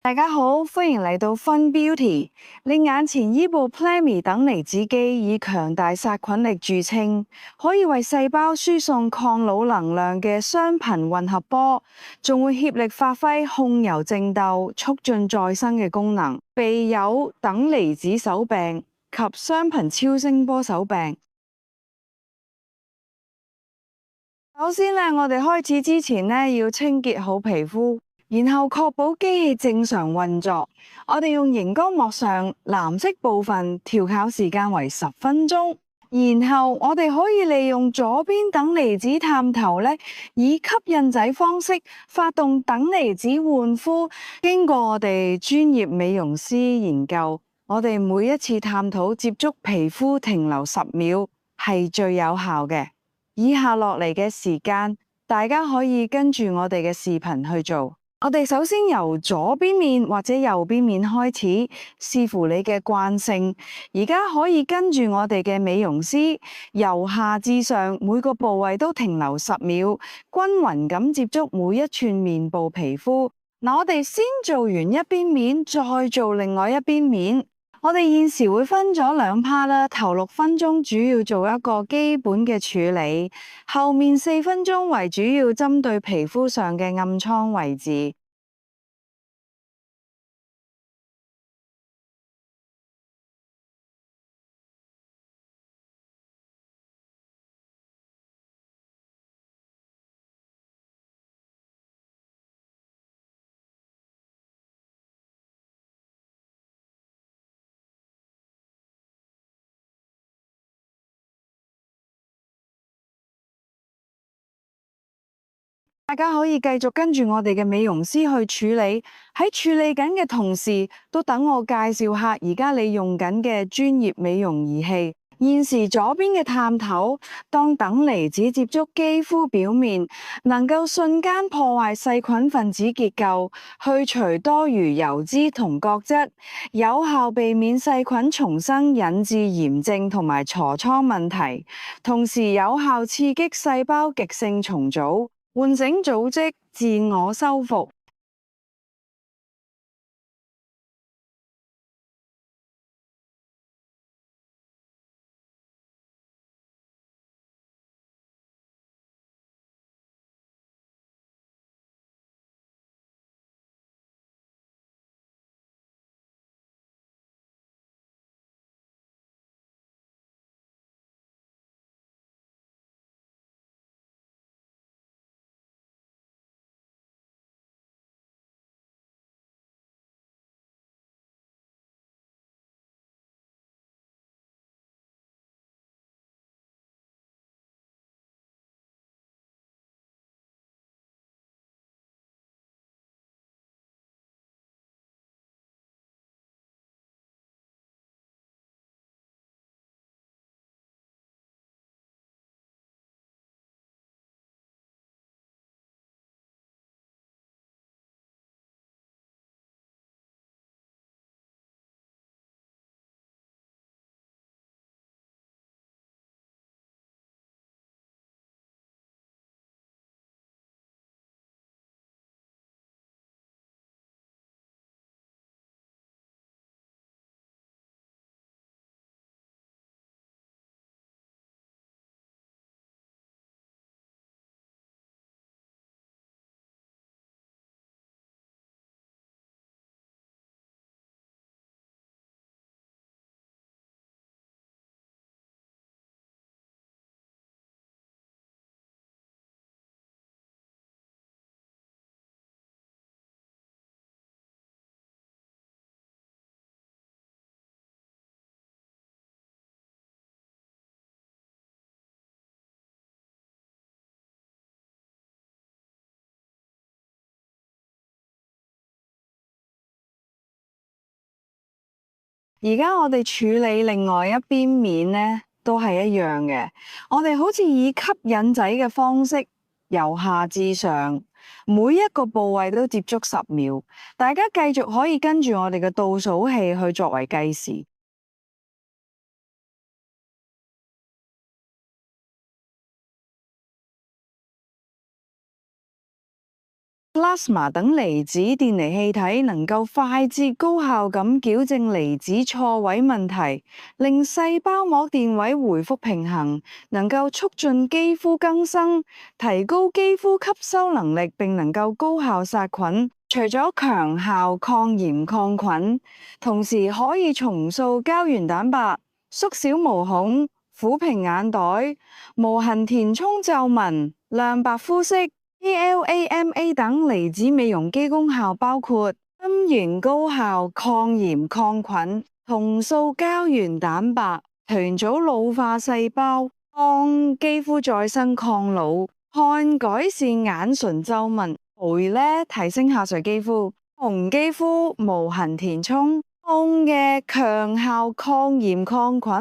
大家好，歡迎嚟到 Fun Beauty。你眼前依部 Plaمی 等離子機以強大殺菌力著稱，可以為細胞輸送抗老能量嘅雙頻混合波，仲會協力發揮控油淨痘、促進再生嘅功能，備有等離子手柄及雙頻超聲波手柄。首先咧，我哋開始之前咧，要清潔好皮膚，然後確保機器正常運作。我哋用熒光幕上藍色部分調校時間為10分鐘，然後我哋可以利用左邊等離子探頭咧，以吸引仔方式發動等離子換膚。經過我哋專業美容師研究，我哋每一次探討接觸皮膚停留10秒係最有效嘅。以下落嚟嘅時間，大家可以跟住我哋嘅視頻去做。我哋首先由左邊面或者右邊面開始，視乎你嘅慣性。而家可以跟住我哋嘅美容師，由下至上每個部位都停留10秒，均勻咁接觸每一寸面部皮膚。嗱，我哋先做完一邊面，再做另外一邊面。我哋現時會分咗2 part 啦，頭6分鐘主要做一個基本嘅處理，後面4分鐘為主要針對皮膚上嘅暗瘡位置。大家可以繼續跟住我哋嘅美容師去處理，喺處理緊嘅同時，都等我介紹下而家你用緊嘅專業美容儀器。現時左邊嘅探頭，當等離子接觸肌膚表面，能夠瞬間破壞細菌分子結構，去除多餘油脂同角質，有效避免細菌重生，引致炎症同埋痤瘡問題，同時有效刺激細胞極性重組，喚醒組織自我修復。而家我哋處理另外一邊面呢，都係一樣嘅。我哋好似以吸引仔嘅方式，由下至上，每一個部位都接觸10秒。大家繼續可以跟住我哋嘅倒數器去作為計時。plasma 等離子電離氣體能夠快捷高效咁矯正離子錯位問題，令細胞膜電位回復平衡，能夠促進肌膚更生，提高肌膚吸收能力，並能夠高效殺菌。除咗強效抗炎抗菌，同時可以重塑膠原蛋白，縮小毛孔，撫平眼袋，無痕填充皺紋，亮白膚色。PLAMA 等離子美容肌功效包括根源高效抗炎抗菌，重塑膠原蛋白，團組老化細胞，抗肌膚再生抗老，看改善眼唇皺紋。黴呢提升下垂肌膚，紅肌膚無痕填充，痛嘅強效抗炎抗菌。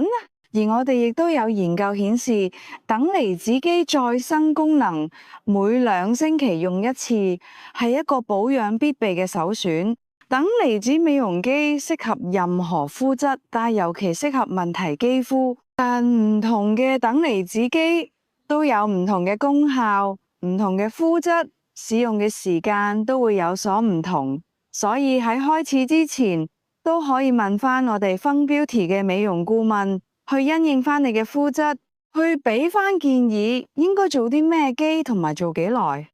而我哋亦都有研究顯示，等離子肌再生功能每2星期用一次，係一個保養必備嘅首選。等離子美容肌適合任何膚質，但尤其適合問題肌膚。但唔同嘅等離子肌都有唔同嘅功效，唔同嘅膚質，使用嘅時間都會有所唔同。所以喺開始之前，都可以問翻我哋 Fun Beauty 嘅美容顧問，去因應翻你嘅膚質，去俾翻建議，應該做啲咩肌同埋做幾耐。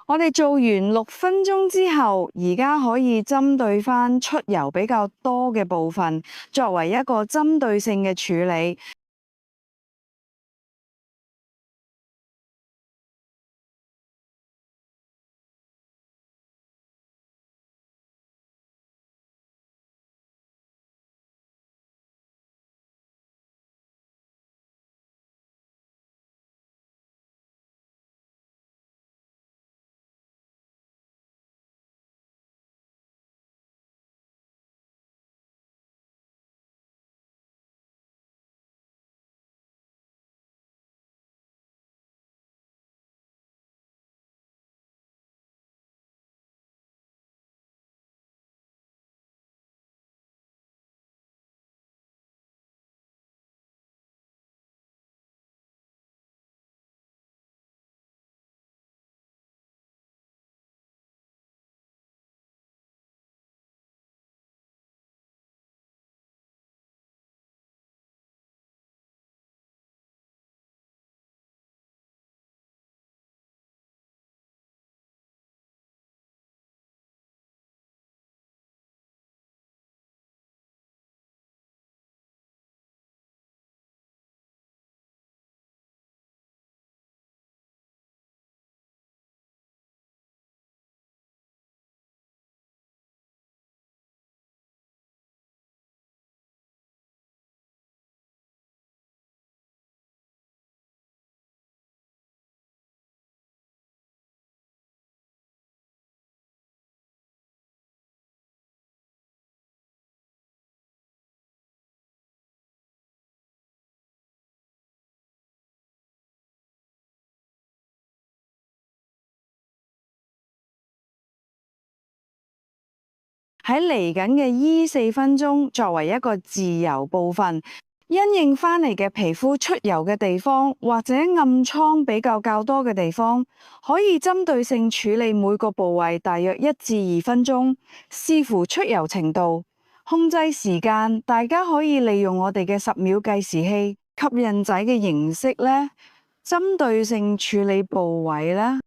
我哋做完6分鐘之後，而家可以針對翻出油比較多嘅部分，作為一個針對性嘅處理。喺嚟緊嘅4分鐘，作為一個自由部分，因應翻嚟嘅皮膚出油嘅地方，或者暗瘡比較多嘅地方，可以針對性處理每個部位大約1至2分鐘，視乎出油程度，控制時間。大家可以利用我哋嘅10秒計時器、吸引仔嘅形式咧，針對性處理部位啦。